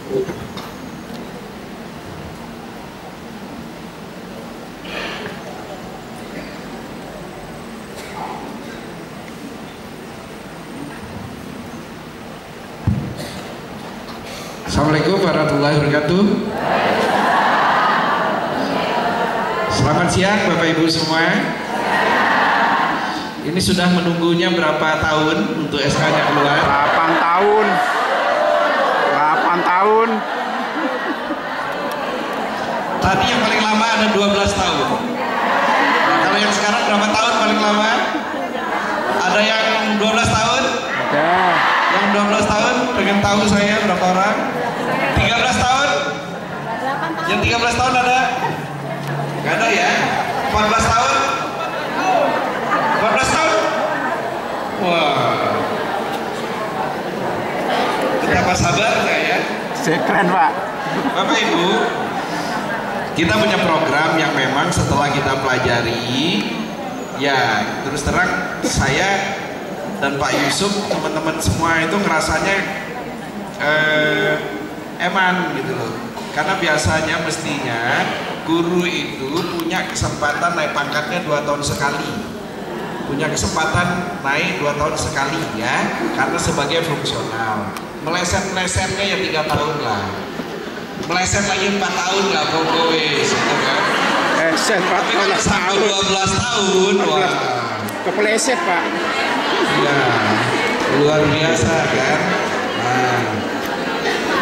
Assalamualaikum warahmatullahi wabarakatuh. Selamat siang Bapak Ibu semua. Ini sudah menunggunya berapa tahun untuk SK-nya keluar? 8 tahun. 8 tahun. Tadi yang paling lama ada 12 tahun. Nah, kalau yang sekarang berapa tahun paling lama? Ada yang 12 tahun? Ada. Yang 12 tahun, pengen tahu saya berapa orang? 13 tahun? Yang 13 tahun ada? Gak ada ya? 14 tahun? 14 tahun? Wah, betapa sabar ya? Keren Pak. Bapak Ibu, kita punya program yang memang setelah kita pelajari, ya terus terang saya dan Pak Yusuf, teman-teman semua itu ngerasanya eman gitu loh. Karena biasanya mestinya guru itu punya kesempatan naik pangkatnya 2 tahun sekali, punya kesempatan naik 2 tahun sekali ya, karena sebagai fungsional. Meleset-melesetnya ya 3 tahun lah, meleset lagi 4 tahun lah pokoknya gitu kan. Tapi kalau sampai 12 tahun wah, kepleset Pak. ya luar biasa kan. Nah,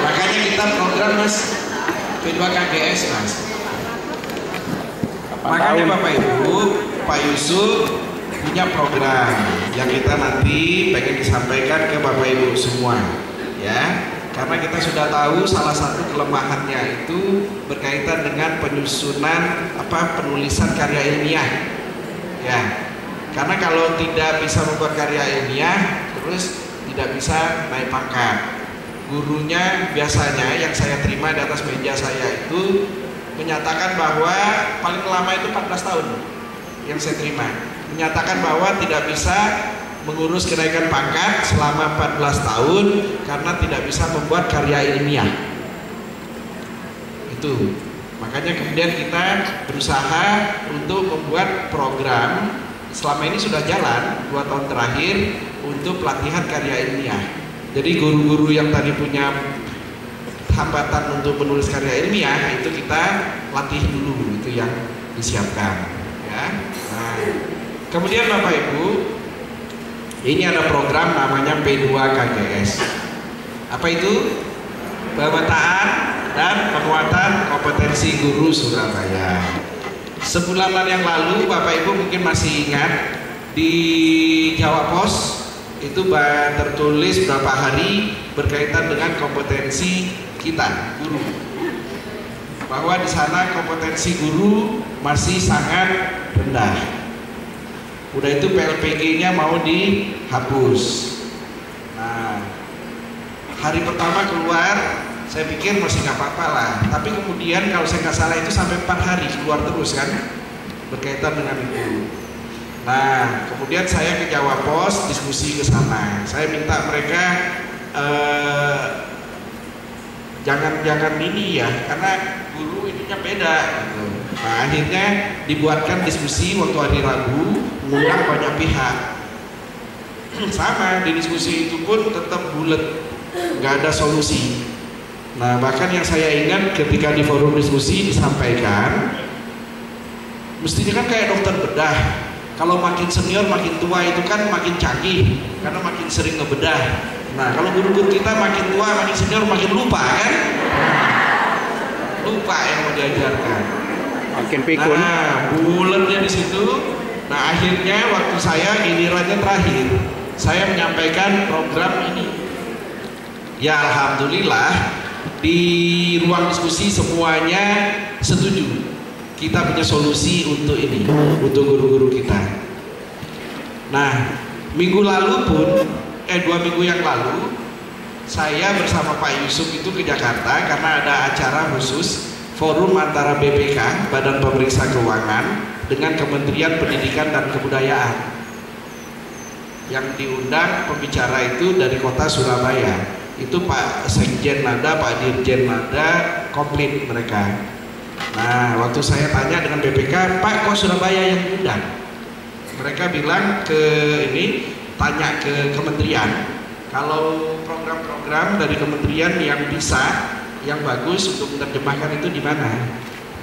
makanya kita program Mas P2KGS Mas. Makanya Bapak Ibu, Pak Yusuf punya program yang kita nanti pengen disampaikan ke Bapak Ibu semua ya, karena kita sudah tahu salah satu kelemahannya itu berkaitan dengan penyusunan penulisan karya ilmiah ya, karena kalau tidak bisa membuat karya ilmiah terus tidak bisa naik pangkat. Gurunya biasanya yang saya terima di atas meja saya itu menyatakan bahwa paling lama itu 14 tahun yang saya terima, menyatakan bahwa tidak bisa mengurus kenaikan pangkat selama 14 tahun karena tidak bisa membuat karya ilmiah. Itu makanya kemudian kita berusaha untuk membuat program, selama ini sudah jalan 2 tahun terakhir untuk pelatihan karya ilmiah. Jadi guru-guru yang tadi punya hambatan untuk menulis karya ilmiah itu kita latih dulu, itu yang disiapkan ya. Nah, kemudian Bapak Ibu, ini ada program namanya P2KGS. Apa itu? Pemetaan dan penguatan kompetensi guru Surabaya. Sebulanan yang lalu Bapak Ibu mungkin masih ingat di Jawa Pos itu tertulis berapa hari berkaitan dengan kompetensi kita guru, bahwa di sana kompetensi guru masih sangat rendah. Udah itu PLPG-nya mau dihapus. Nah, hari pertama keluar saya pikir masih nggak apa-apa lah, tapi kemudian kalau saya nggak salah itu sampai 4 hari keluar terus kan berkaitan dengan itu. Nah, kemudian saya ke Jawa Pos diskusi ke sana. Saya minta mereka jangan ini ya, karena guru ininya beda gitu. Nah, akhirnya dibuatkan diskusi waktu hari Rabu, mengundang banyak pihak. Sama di diskusi itu pun tetap bulat, nggak ada solusi. Nah, bahkan yang saya ingat ketika di forum diskusi disampaikan, mestinya kan kayak dokter bedah. Kalau makin senior makin tua itu kan makin canggih karena makin sering ngebedah. Nah, kalau guru-guru kita makin tua makin senior makin lupa kan? Lupa yang mau diajarkan. Makin pikun. Nah, bulatnya di situ. Nah, akhirnya waktu saya gilirannya terakhir, saya menyampaikan program ini. Ya, alhamdulillah di ruang diskusi semuanya setuju. Kita punya solusi untuk ini, untuk guru-guru kita. Nah, minggu lalu pun, 2 minggu yang lalu, saya bersama Pak Yusuf itu ke Jakarta karena ada acara khusus forum antara BPK, Badan Pemeriksa Keuangan, dengan Kementerian Pendidikan dan Kebudayaan. Yang diundang pembicara itu dari kota Surabaya. Itu Pak Sekjen ada, Pak Dirjen ada, komplit mereka. Nah, waktu saya tanya dengan BPK, Pak kok Surabaya yang diundang? Mereka bilang ke ini, tanya ke kementerian, kalau program-program dari kementerian yang bisa, yang bagus untuk menerjemahkan itu di mana?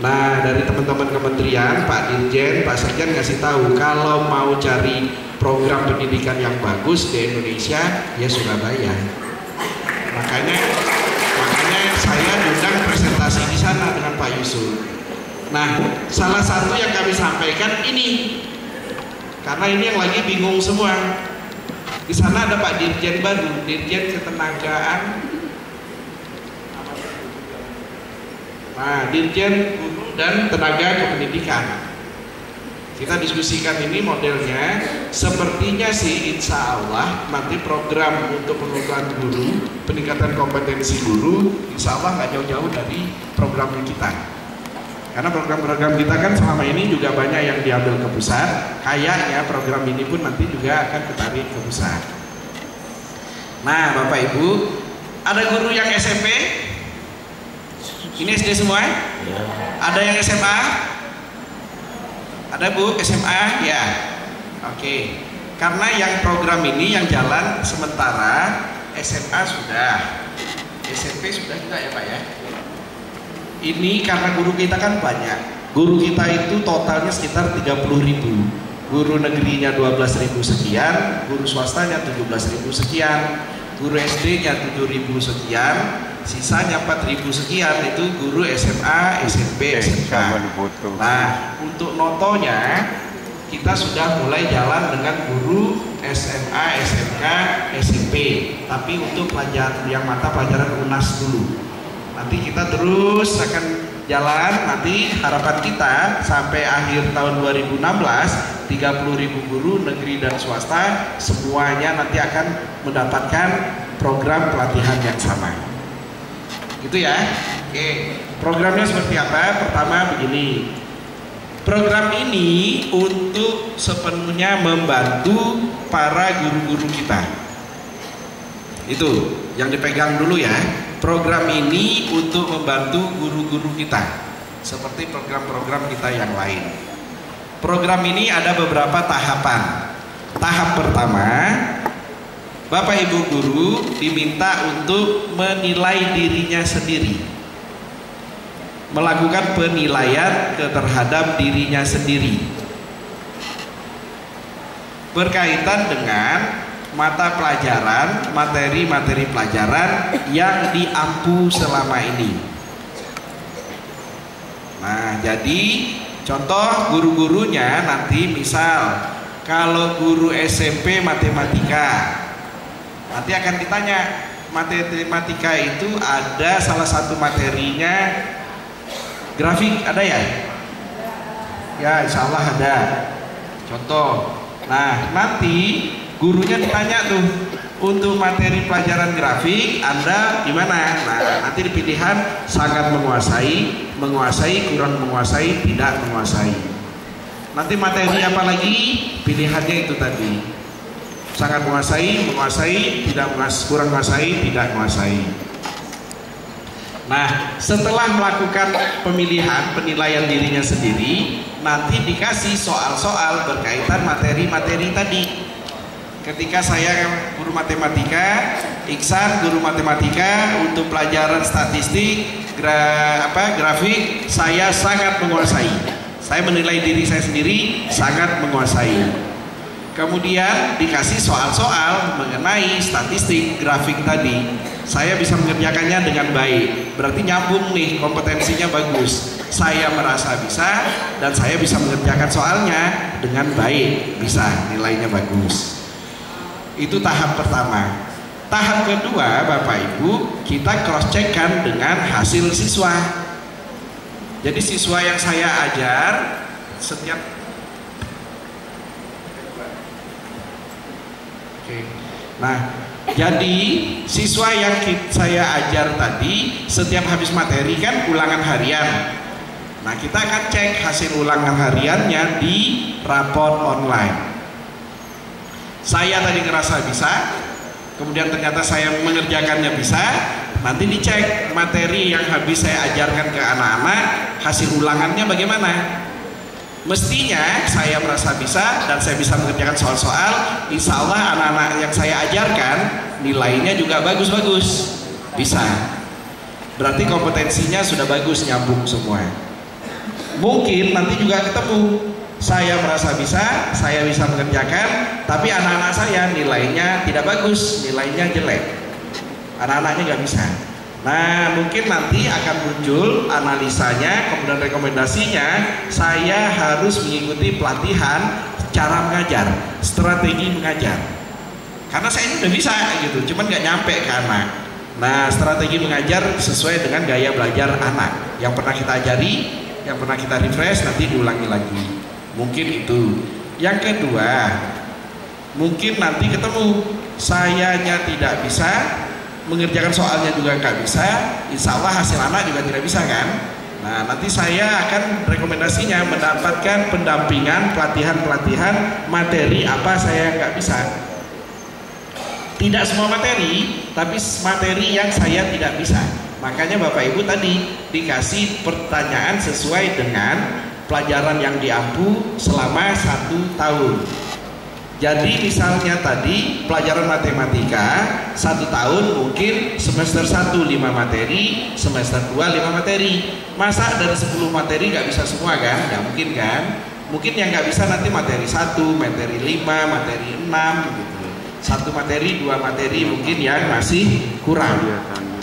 Nah, dari teman-teman kementerian, Pak Dirjen, Pak Sekjen ngasih tahu kalau mau cari program pendidikan yang bagus di Indonesia, ya Surabaya. Makanya saya diundang presentasi di sana dengan Pak Yusuf. Nah, salah satu yang kami sampaikan ini, karena ini yang lagi bingung semua. Di sana ada Pak Dirjen baru, Dirjen Ketenagaan. Nah, Dirjen Guru dan Tenaga Kependidikan. Kita diskusikan ini modelnya, sepertinya sih insya Allah nanti program untuk pengukuran guru, peningkatan kompetensi guru, insya Allah nggak jauh-jauh dari program kita. Karena program-program kita kan selama ini juga banyak yang diambil ke pusat, kayaknya program ini pun nanti juga akan ketarik ke pusat. Nah, Bapak Ibu, ada guru yang SMP? Ini SD semua? Ya. Ada yang SMA? Ada Bu, SMA? Ya. Oke. Karena yang program ini yang jalan sementara, SMA sudah, SMP sudah juga ya Pak ya. Ini karena guru kita kan banyak. Guru kita itu totalnya sekitar 30.000. Guru negerinya 12.000 sekian, guru swastanya 17.000 sekian, guru SD-nya 7.000 sekian, sisanya 4.000 sekian itu guru SMA, SMP, SMK. Nah, untuk notonya kita sudah mulai jalan dengan guru SMA, SMK, SMP. Tapi untuk pelajaran yang mata pelajaran UNAS dulu. Nanti kita terus akan jalan. Nanti harapan kita sampai akhir tahun 2016 30.000 guru negeri dan swasta semuanya nanti akan mendapatkan program pelatihan yang sama. Gitu ya. Oke, programnya seperti apa? Pertama begini, program ini untuk sepenuhnya membantu para guru-guru kita. Itu yang dipegang dulu ya. Program ini untuk membantu guru-guru kita, seperti program-program kita yang lain. Program ini ada beberapa tahapan. Tahap pertama, Bapak Ibu guru diminta untuk menilai dirinya sendiri, melakukan penilaian terhadap dirinya sendiri berkaitan dengan mata pelajaran, materi-materi pelajaran yang diampu selama ini. Nah, jadi contoh guru-gurunya nanti misal kalau guru SMP matematika, nanti akan ditanya matematika itu ada salah satu materinya grafik, ada ya? Ya, insya Allah ada. Contoh. Nah, nanti gurunya ditanya tuh, untuk materi pelajaran grafik Anda gimana? Nah, nanti di pilihan sangat menguasai, kurang menguasai, tidak menguasai. Nanti materi apa lagi? Pilihannya itu tadi. Sangat menguasai, tidak menguasai, kurang menguasai, tidak menguasai. Nah, setelah melakukan pemilihan, penilaian dirinya sendiri, nanti dikasih soal-soal berkaitan materi-materi tadi. Ketika saya guru matematika, Iksan guru matematika, untuk pelajaran statistik, grafik, saya sangat menguasai. Saya menilai diri saya sendiri sangat menguasai. Kemudian dikasih soal-soal mengenai statistik, grafik tadi. Saya bisa mengerjakannya dengan baik. Berarti nyambung nih, kompetensinya bagus. Saya merasa bisa dan saya bisa mengerjakan soalnya dengan baik, bisa, nilainya bagus. Itu tahap pertama. Tahap kedua, Bapak Ibu, kita cross check-kan dengan hasil siswa. Jadi siswa yang saya ajar setiap Nah, jadi siswa yang saya ajar tadi setiap habis materi kan ulangan harian. Nah, kita akan cek hasil ulangan hariannya di raport online. Saya tadi ngerasa bisa, kemudian ternyata saya mengerjakannya bisa, nanti dicek materi yang habis saya ajarkan ke anak-anak, hasil ulangannya bagaimana. Mestinya saya merasa bisa dan saya bisa mengerjakan soal-soal, insya Allah anak-anak yang saya ajarkan nilainya juga bagus-bagus, bisa. Berarti kompetensinya sudah bagus, nyambung semua. Mungkin nanti juga ketemu, saya merasa bisa, saya bisa mengerjakan, tapi anak-anak saya nilainya tidak bagus, nilainya jelek, anak-anaknya nggak bisa. Nah, mungkin nanti akan muncul analisanya, kemudian rekomendasinya, saya harus mengikuti pelatihan cara mengajar, strategi mengajar. Karena saya ini udah bisa gitu, cuman nggak nyampe ke anak. Nah, strategi mengajar sesuai dengan gaya belajar anak yang pernah kita ajari, yang pernah kita refresh, nanti diulangi lagi. Mungkin itu. Yang kedua, mungkin nanti ketemu sayanya tidak bisa, mengerjakan soalnya juga nggak bisa, insya Allah hasil anak juga tidak bisa kan. Nah, nanti saya akan rekomendasinya mendapatkan pendampingan, pelatihan materi apa saya nggak bisa. Tidak semua materi, tapi materi yang saya tidak bisa. Makanya Bapak Ibu tadi dikasih pertanyaan sesuai dengan pelajaran yang diampu selama 1 tahun. Jadi misalnya tadi pelajaran matematika 1 tahun, mungkin semester 1 5 materi, semester 2 5 materi. Masa dari 10 materi nggak bisa semua kan? Nggak mungkin kan? Mungkin yang nggak bisa nanti materi 1, materi 5, materi 6 gitu. 1 materi, 2 materi mungkin yang masih kurang.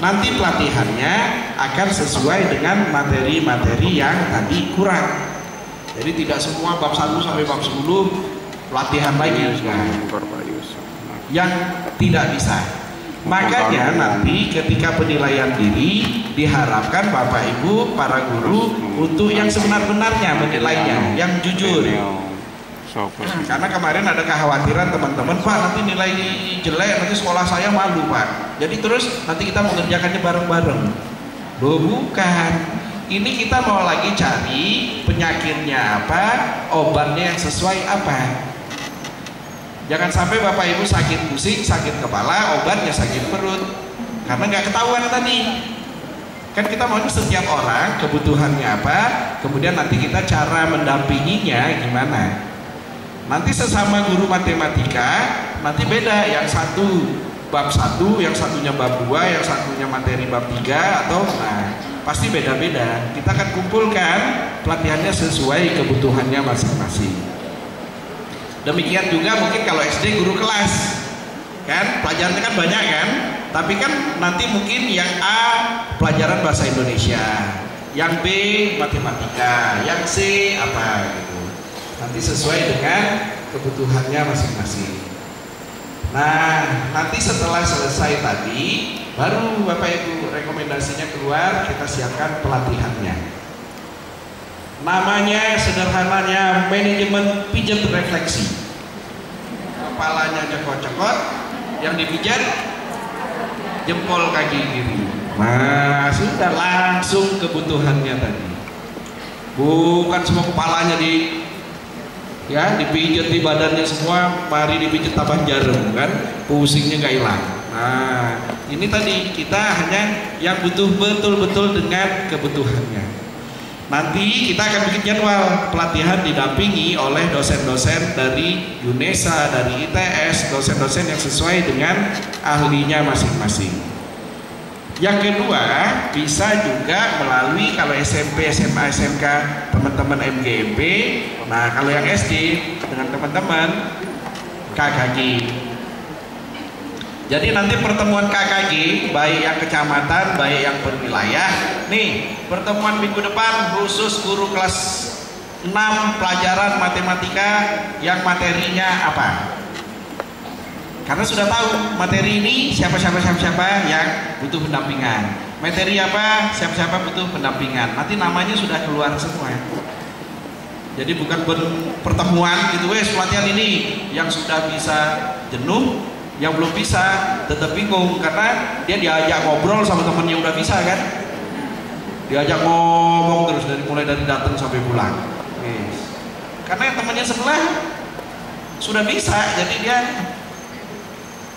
Nanti pelatihannya akan sesuai dengan materi-materi yang tadi kurang. Jadi tidak semua bab 1 sampai bab 10 pelatihan lagi yang tidak bisa. Makanya nanti ketika penilaian diri diharapkan Bapak Ibu para guru untuk yang sebenar-benarnya menilainya, yang jujur. Karena kemarin ada kekhawatiran teman-teman, Pak nanti nilai jelek, nanti sekolah saya malu Pak. Jadi terus nanti kita mengerjakannya bareng-bareng. Loh bukan. Ini kita mau lagi cari penyakitnya apa, obatnya yang sesuai apa. Jangan sampai Bapak Ibu sakit pusing, sakit kepala, obatnya sakit perut, karena nggak ketahuan tadi. Kan kita maunya setiap orang kebutuhannya apa, kemudian nanti kita cara mendampinginya gimana. Nanti sesama guru matematika, nanti beda, yang satu bab 1, yang satunya bab 2, yang satunya materi bab 3, atau pasti beda-beda. Kita akan kumpulkan pelatihannya sesuai kebutuhannya masing-masing. Demikian juga mungkin kalau SD guru kelas, kan pelajarannya kan banyak kan, tapi kan nanti mungkin yang A pelajaran bahasa Indonesia, yang B matematika, yang C apa gitu. Nanti sesuai dengan kebutuhannya masing-masing. Nah, nanti setelah selesai tadi, baru Bapak Ibu rekomendasinya keluar, kita siapkan pelatihannya. Namanya sederhananya manajemen pijat refleksi. Kepalanya cekot-cekot, yang dipijat jempol kaki kiri. Nah, sudah langsung kebutuhannya tadi. Bukan semua kepalanya dipijat di badannya semua, mari dipijat tambah jarum kan, pusingnya nggak hilang. Nah, ini tadi kita hanya yang butuh betul-betul dengan kebutuhannya. Nanti kita akan bikin jadwal pelatihan didampingi oleh dosen-dosen dari UNESA, dari ITS, dosen-dosen yang sesuai dengan ahlinya masing-masing. Yang kedua, bisa juga melalui kalau SMP, SMA, SMK teman-teman MGMP. Nah, kalau yang SD dengan teman-teman KKG. Jadi nanti pertemuan KKG, baik yang kecamatan, baik yang berwilayah. Nih, pertemuan minggu depan khusus guru kelas 6 pelajaran matematika yang materinya apa. Karena sudah tahu materi ini siapa yang butuh pendampingan. Materi apa, siapa butuh pendampingan. Nanti namanya sudah keluar semua. Jadi bukan pertemuan gitu, pelatihan ini yang sudah bisa jenuh, yang belum bisa tetap bingung karena dia diajak ngobrol sama temen yang udah bisa kan, diajak ngomong terus mulai dari datang sampai pulang. Karena yang temennya sebelah sudah bisa, jadi dia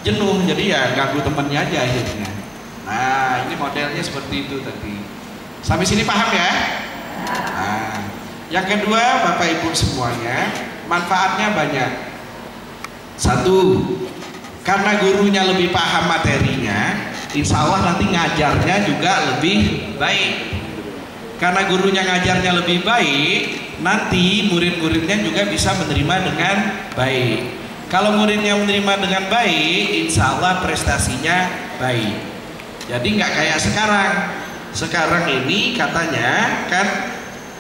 jenuh, jadi ya ganggu temennya aja akhirnya. Nah, ini modelnya seperti itu tadi. Sampai sini paham ya? Nah, yang kedua, Bapak Ibu semuanya, manfaatnya banyak. Satu, karena gurunya lebih paham materinya, insya Allah nanti ngajarnya juga lebih baik. Karena gurunya ngajarnya lebih baik, nanti murid-muridnya juga bisa menerima dengan baik. Kalau muridnya menerima dengan baik, insya Allah prestasinya baik. Jadi nggak kayak sekarang. Sekarang ini katanya kan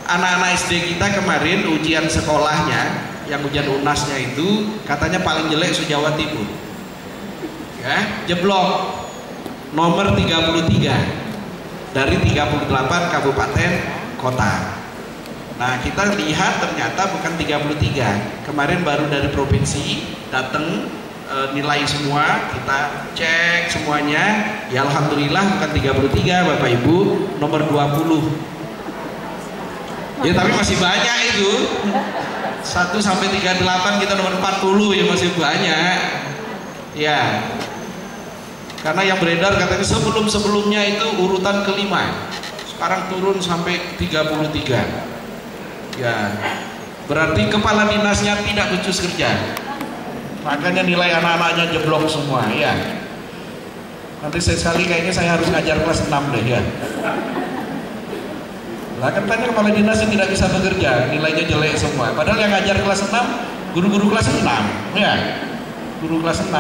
anak-anak SD kita kemarin ujian sekolahnya, yang ujian UNASnya itu katanya paling jelek se-Jawa Timur. Ya, jeblok nomor 33 dari 38 kabupaten kota. Nah, kita lihat ternyata bukan 33. Kemarin baru dari provinsi datang nilai semua, kita cek semuanya. Ya alhamdulillah bukan 33 Bapak Ibu, nomor 20. Ya tapi masih banyak itu. 1 sampai 38 kita nomor 40 ya masih banyak. Ya. Karena yang beredar katanya sebelum-sebelumnya itu urutan kelima. Sekarang turun sampai 33. Ya. Berarti kepala dinasnya tidak becus kerja. Makanya nilai anak-anaknya jeblok semua ya. Nanti sekali kayaknya saya harus ngajar kelas 6 deh ya. Lah katanya kepala dinasnya tidak bisa bekerja, nilainya jelek semua. Padahal yang ngajar kelas 6 guru-guru kelas 6 ya. Guru kelas 6.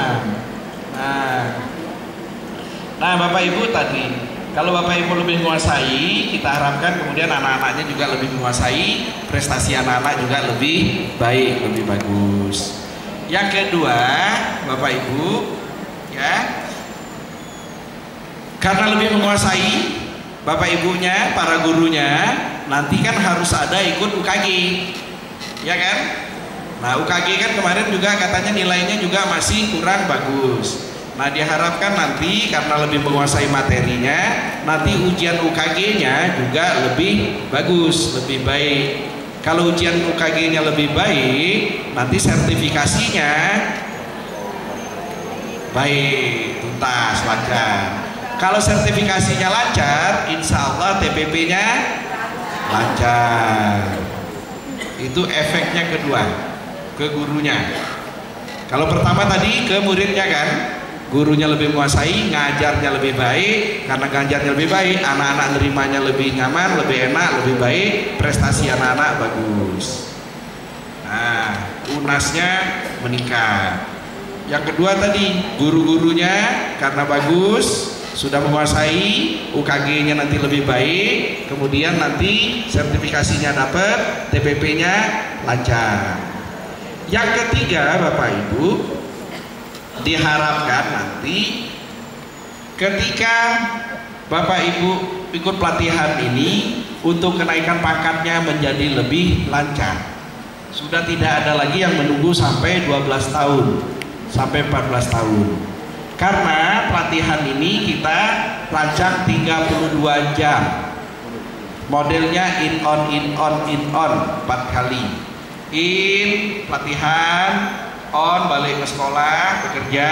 Nah Bapak Ibu tadi, kalau Bapak Ibu lebih menguasai, kita harapkan kemudian anak-anaknya juga lebih menguasai, prestasi anak-anak juga lebih baik, lebih bagus. Yang kedua, Bapak Ibu, ya, karena lebih menguasai, Bapak Ibunya, para gurunya, nanti kan harus ada ikut UKG, ya kan? Nah, UKG kan kemarin juga katanya nilainya juga masih kurang bagus. Nah, diharapkan nanti karena lebih menguasai materinya, nanti ujian UKG-nya juga lebih bagus, lebih baik. Kalau ujian UKG-nya lebih baik, nanti sertifikasinya baik, tuntas, lancar. Kalau sertifikasinya lancar, insya Allah TPP-nya lancar. Itu efeknya kedua, ke gurunya. Kalau pertama tadi ke muridnya kan, gurunya lebih menguasai, ngajarnya lebih baik. Karena ngajarnya lebih baik, anak-anak nerimanya lebih nyaman, lebih enak, lebih baik, prestasi anak-anak bagus. Nah, UNASnya meningkat. Yang kedua tadi, guru-gurunya karena bagus, sudah menguasai, UKG-nya nanti lebih baik, kemudian nanti sertifikasinya dapat, TPP-nya lancar. Yang ketiga, Bapak Ibu, diharapkan nanti ketika Bapak Ibu ikut pelatihan ini untuk kenaikan pangkatnya menjadi lebih lancar. Sudah tidak ada lagi yang menunggu sampai 12 tahun, sampai 14 tahun. Karena pelatihan ini kita rancang 32 jam. Modelnya in on 4 kali. In pelatihan, on balik ke sekolah bekerja,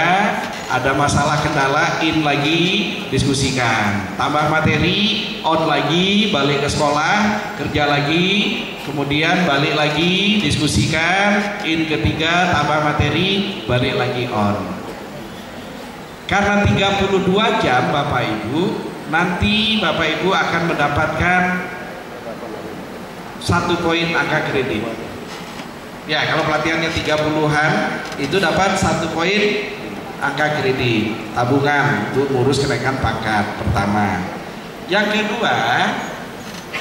ada masalah kendala, in lagi diskusikan, tambah materi, on lagi balik ke sekolah kerja lagi, kemudian balik lagi diskusikan, in ketiga tambah materi, balik lagi on. Karena 32 jam Bapak Ibu, nanti Bapak Ibu akan mendapatkan 1 poin angka kredit. Ya, kalau pelatihannya 30-an itu dapat 1 poin angka kredit tabungan untuk ngurus kenaikan pangkat pertama. Yang kedua,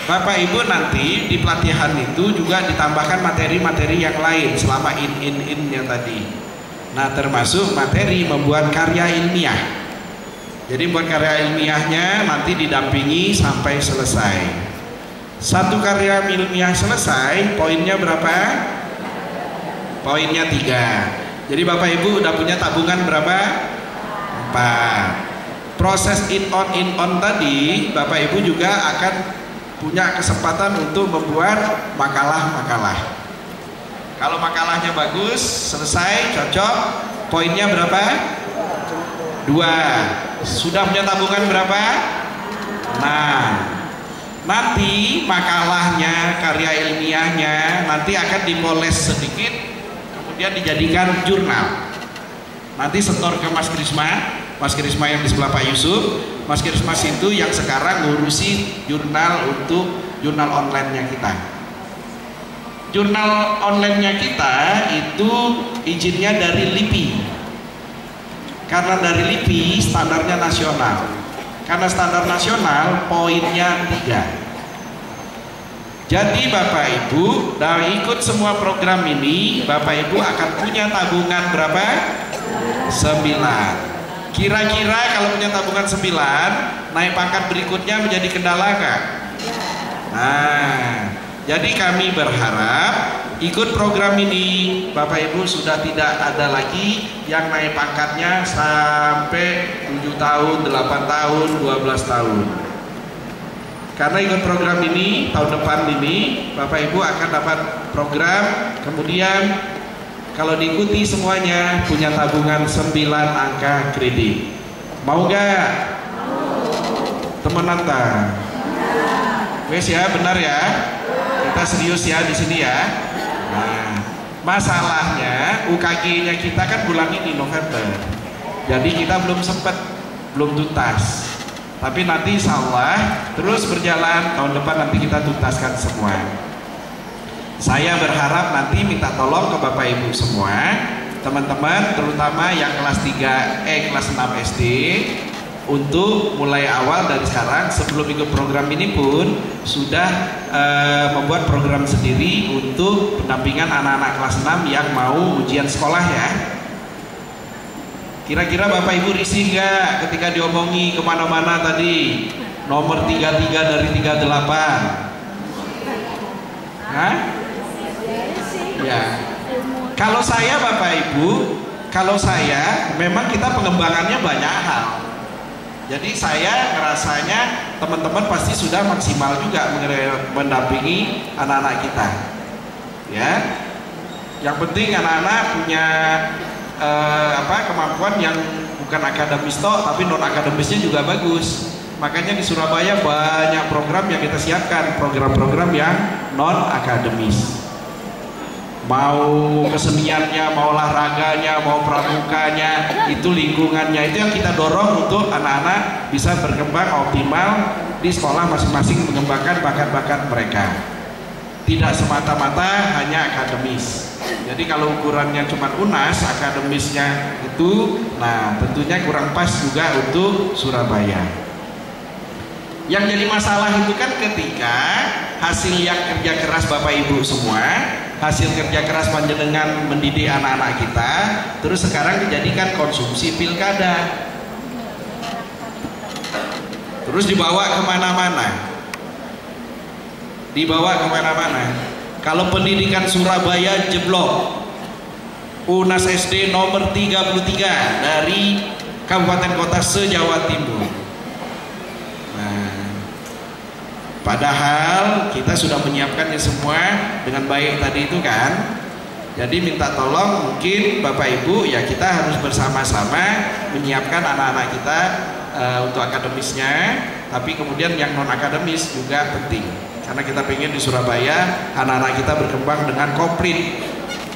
Bapak Ibu nanti di pelatihan itu juga ditambahkan materi-materi yang lain selama in-nya tadi. Nah, termasuk materi membuat karya ilmiah. Jadi buat karya ilmiahnya nanti didampingi sampai selesai. 1 karya ilmiah selesai, poinnya berapa? Poinnya 3. Jadi Bapak Ibu udah punya tabungan berapa? 4. Proses in on tadi Bapak Ibu juga akan punya kesempatan untuk membuat makalah-makalah. Kalau makalahnya bagus, selesai, cocok, poinnya berapa? 2. Sudah punya tabungan berapa? Nah, nanti makalahnya, karya ilmiahnya nanti akan dipoles sedikit, kemudian dijadikan jurnal. Nanti setor ke Mas Krisma yang di sebelah Pak Yusuf. Mas Krisma itu yang sekarang ngurusi jurnal untuk jurnal online-nya kita. Jurnal online-nya kita itu izinnya dari LIPI. Karena dari LIPI standarnya nasional. Karena standar nasional poinnya 3. Jadi Bapak Ibu dari ikut semua program ini, Bapak Ibu akan punya tabungan berapa? 9. Kira-kira kalau punya tabungan 9, naik pangkat berikutnya menjadi kendala nggak? Nah, jadi kami berharap ikut program ini Bapak Ibu sudah tidak ada lagi yang naik pangkatnya sampai 7 tahun, 8 tahun, 12 tahun. Karena ikut program ini tahun depan ini Bapak Ibu akan dapat program, kemudian kalau diikuti semuanya punya tabungan 9 angka kredit. Mau nggak? Temenan tak? Wes ya, benar ya. Kita serius ya di sini ya. Nah, masalahnya UKG-nya kita kan bulan ini November. Jadi kita belum sempat, belum tuntas. Tapi nanti insya Allah terus berjalan, tahun depan nanti kita tuntaskan semua. Saya berharap nanti minta tolong ke Bapak Ibu semua, teman-teman terutama yang kelas 3 kelas 6 SD, untuk mulai awal dari sekarang sebelum ikut program ini pun sudah membuat program sendiri untuk pendampingan anak-anak kelas 6 yang mau ujian sekolah ya. Kira-kira Bapak Ibu risih nggak ketika diomongi kemana-mana tadi nomor 33 dari 38? Hah? Ya. Kalau saya Bapak Ibu, kalau saya memang kita pengembangannya banyak hal. Jadi saya ngerasanya teman-teman pasti sudah maksimal juga mendampingi anak-anak kita. Ya. Yang penting anak-anak punya kemampuan yang bukan akademis toh, tapi non akademisnya juga bagus. Makanya di Surabaya banyak program yang kita siapkan, program-program yang non akademis. Mau keseniannya, mau olahraganya, mau pramukanya, itu lingkungannya, itu yang kita dorong untuk anak-anak bisa berkembang optimal di sekolah masing-masing, mengembangkan bakat-bakat mereka. Tidak semata-mata hanya akademis. Jadi kalau ukurannya cuma UNAS, akademisnya itu, nah tentunya kurang pas juga untuk Surabaya. Yang jadi masalah itu kan ketika hasil yang kerja keras Bapak Ibu semua, hasil kerja keras panjenengan mendidik anak-anak kita, terus sekarang dijadikan konsumsi pilkada, terus dibawa kemana-mana. Kalau pendidikan Surabaya jeblok, UNAS SD nomor 33 dari kabupaten kota se-Jawa Timur. Nah, padahal kita sudah menyiapkannya semua dengan baik tadi itu kan. Jadi minta tolong mungkin Bapak Ibu ya, kita harus bersama-sama menyiapkan anak-anak kita untuk akademisnya, tapi kemudian yang non akademis juga penting. Karena kita pengen di Surabaya anak-anak kita berkembang dengan komplit,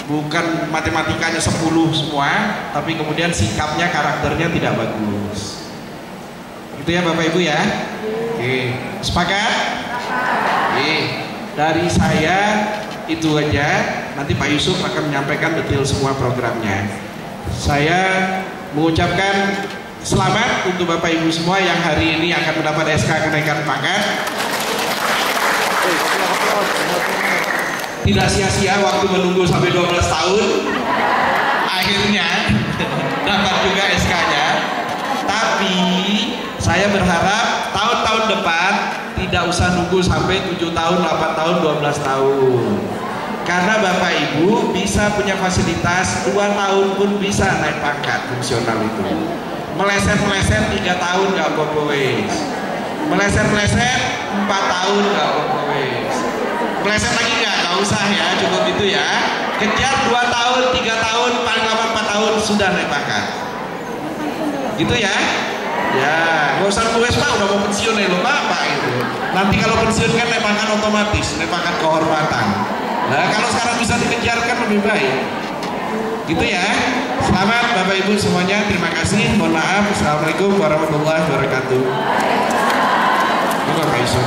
bukan matematikanya 10 semua, tapi kemudian sikapnya, karakternya tidak bagus. Itu ya Bapak Ibu ya. Oke, sepakat? Oke, dari saya itu aja. Nanti Pak Yusuf akan menyampaikan detail semua programnya. Saya mengucapkan selamat untuk Bapak Ibu semua yang hari ini akan mendapat SK kenaikan pangkat. Tidak sia-sia waktu menunggu sampai 12 tahun, akhirnya dapat juga SK-nya. Tapi saya berharap tahun-tahun depan tidak usah nunggu sampai 7 tahun, 8 tahun, 12 tahun. Karena Bapak Ibu bisa punya fasilitas 2 tahun pun bisa naik pangkat fungsional itu. Meleset-meleset 3 tahun nggak apa-apa wes. Meleset-meleset 4 tahun nggak apa-apa wes. Meleset lagi nggak usah ya, cukup itu ya. Kejar 2 tahun, 3 tahun, paling lama 4 tahun sudah naik pangkat. Gitu ya. Ya, nggak usah nulis Pak, udah mau pensiun ya lo Pak itu. Nanti kalau pensiun kan makan otomatis, makan kehormatan. Nah, kalau sekarang bisa dikejarkan lebih baik. Gitu ya. Selamat Bapak Ibu semuanya, terima kasih. Mohon maaf. Assalamualaikum warahmatullahi wabarakatuh. Bapak Isu.